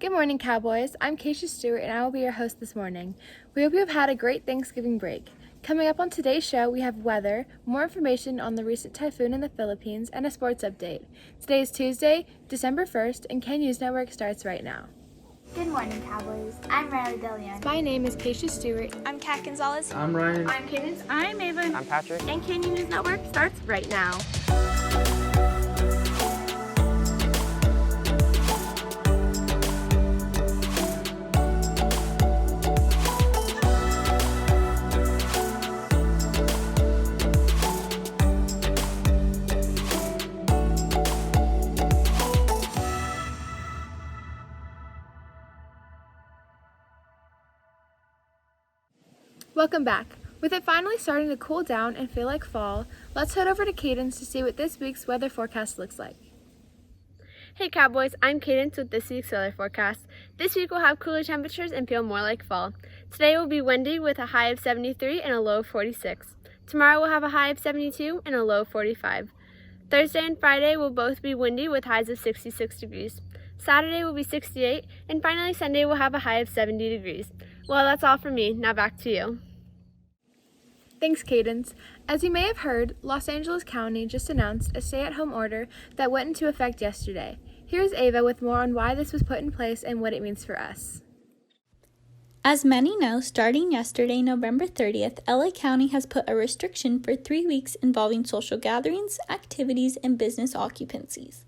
Good morning, Cowboys. I'm Keisha Stewart, and I will be your host this morning. We hope you have had a great Thanksgiving break. Coming up on today's show, we have weather, more information on the recent typhoon in the Philippines, and a sports update. Today is Tuesday, December 1st, and Ken News Network starts right now. Good morning, Cowboys. I'm Riley DeLeon. My name is Keisha Stewart. I'm Kat Gonzalez. I'm Ryan. I'm Cadence. I'm Ava. I'm Patrick. And Ken News Network starts right now. Welcome back. With it finally starting to cool down and feel like fall, let's head over to Cadence to see what this week's weather forecast looks like. Hey Cowboys, I'm Cadence with this week's weather forecast. This week we'll have cooler temperatures and feel more like fall. Today will be windy with a high of 73 and a low of 46. Tomorrow we'll have a high of 72 and a low of 45. Thursday and Friday will both be windy with highs of 66 degrees. Saturday will be 68, and finally Sunday will have a high of 70 degrees. Well, that's all from me. Now back to you. Thanks, Cadence. As you may have heard, Los Angeles County just announced a stay-at-home order that went into effect yesterday. Here's Ava with more on why this was put in place and what it means for us. As many know, starting yesterday, November 30th, LA County has put a restriction for 3 weeks involving social gatherings, activities, and business occupancies.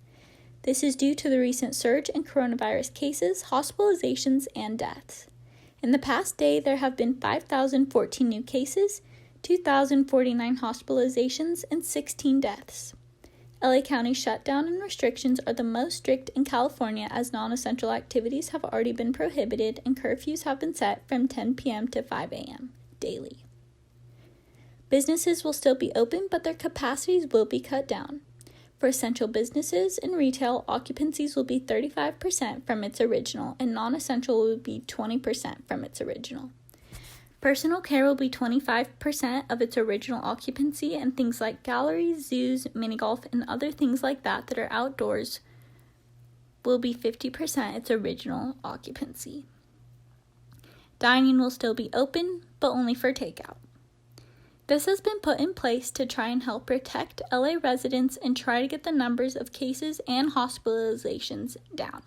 This is due to the recent surge in coronavirus cases, hospitalizations, and deaths. In the past day, there have been 5,014 new cases, 2,049 hospitalizations, and 16 deaths. LA County's shutdown and restrictions are the most strict in California, as non-essential activities have already been prohibited and curfews have been set from 10 p.m. to 5 a.m. daily. Businesses will still be open, but their capacities will be cut down. For essential businesses and retail, occupancies will be 35% from its original, and non-essential will be 20% from its original. Personal care will be 25% of its original occupancy, and things like galleries, zoos, mini golf, and other things like that are outdoors will be 50% its original occupancy. Dining will still be open, but only for takeout. This has been put in place to try and help protect LA residents and try to get the numbers of cases and hospitalizations down.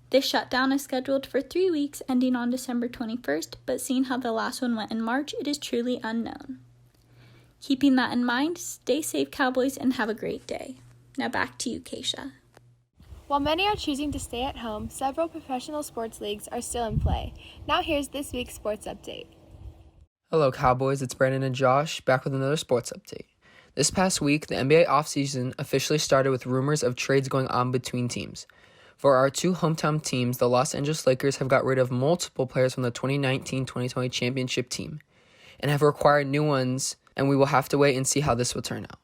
This shutdown is scheduled for 3 weeks ending on December 21st, but seeing how the last one went in March, it is truly unknown. Keeping that in mind, stay safe, Cowboys, and have a great day. Now back to you, Keisha. While many are choosing to stay at home, several professional sports leagues are still in play. Now here's this week's sports update. Hello, Cowboys. It's Brandon and Josh, back with another sports update. This past week, the NBA offseason officially started with rumors of trades going on between teams. For our two hometown teams, the Los Angeles Lakers have got rid of multiple players from the 2019-2020 championship team and have acquired new ones, and we will have to wait and see how this will turn out.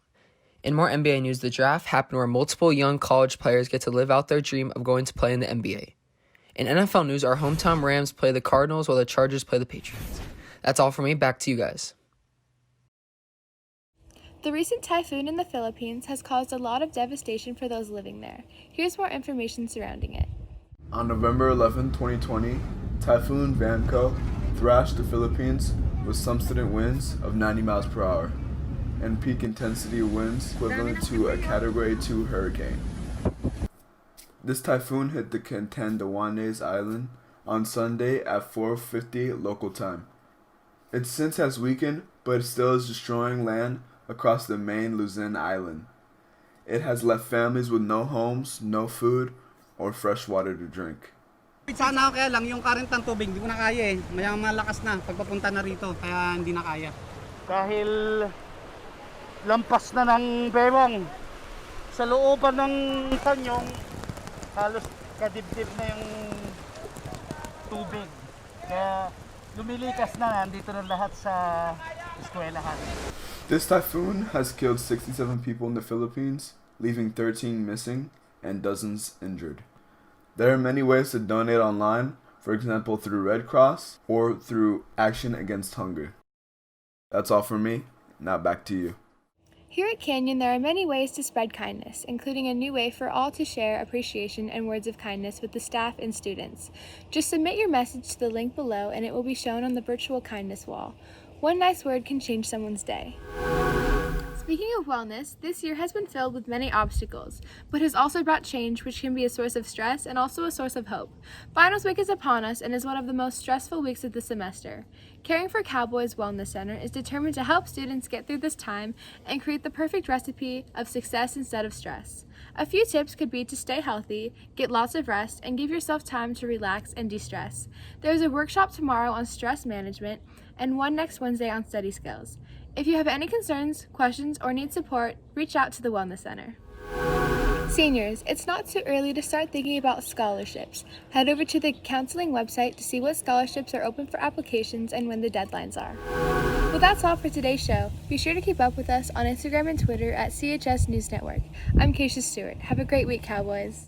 In more NBA news, the draft happened where multiple young college players get to live out their dream of going to play in the NBA. In NFL news, our hometown Rams play the Cardinals while the Chargers play the Patriots. That's all for me. Back to you guys. The recent typhoon in the Philippines has caused a lot of devastation for those living there. Here's more information surrounding it. On November 11, 2020, Typhoon Vanco thrashed the Philippines with subsident winds of 90 miles per hour and peak intensity winds equivalent to a Category 2 hurricane. This typhoon hit the Catanduanes Island on Sunday at 4:50 local time. It since has weakened, but it still is destroying land across the main Luzon Island. It has left families with no homes, no food, or fresh water to drink. Sana kaya lang yung current ng tubig, hindi ko na kaya eh. Malakas na pagpapunta na rito, kaya hindi na kaya. Dahil lampas na ng bewang sa looban ng kanyong halos kadibdib na yung tubig. Kaya lumilikas na, nandito na lahat sa eskwelahan. This typhoon has killed 67 people in the Philippines, leaving 13 missing and dozens injured. There are many ways to donate online, for example through Red Cross or through Action Against Hunger. That's all from me. Now back to you. Here at Canyon, there are many ways to spread kindness, including a new way for all to share appreciation and words of kindness with the staff and students. Just submit your message to the link below and it will be shown on the virtual kindness wall. One nice word can change someone's day. Speaking of wellness, this year has been filled with many obstacles, but has also brought change, which can be a source of stress and also a source of hope. Finals week is upon us and is one of the most stressful weeks of the semester. Caring for Cowboys Wellness Center is determined to help students get through this time and create the perfect recipe of success instead of stress. A few tips could be to stay healthy, get lots of rest, and give yourself time to relax and de-stress. There is a workshop tomorrow on stress management and one next Wednesday on study skills. If you have any concerns, questions, or need support, reach out to the Wellness Center. Seniors, it's not too early to start thinking about scholarships. Head over to the counseling website to see what scholarships are open for applications and when the deadlines are. Well, that's all for today's show. Be sure to keep up with us on Instagram and Twitter at CHS News Network. I'm Keisha Stewart. Have a great week, Cowboys.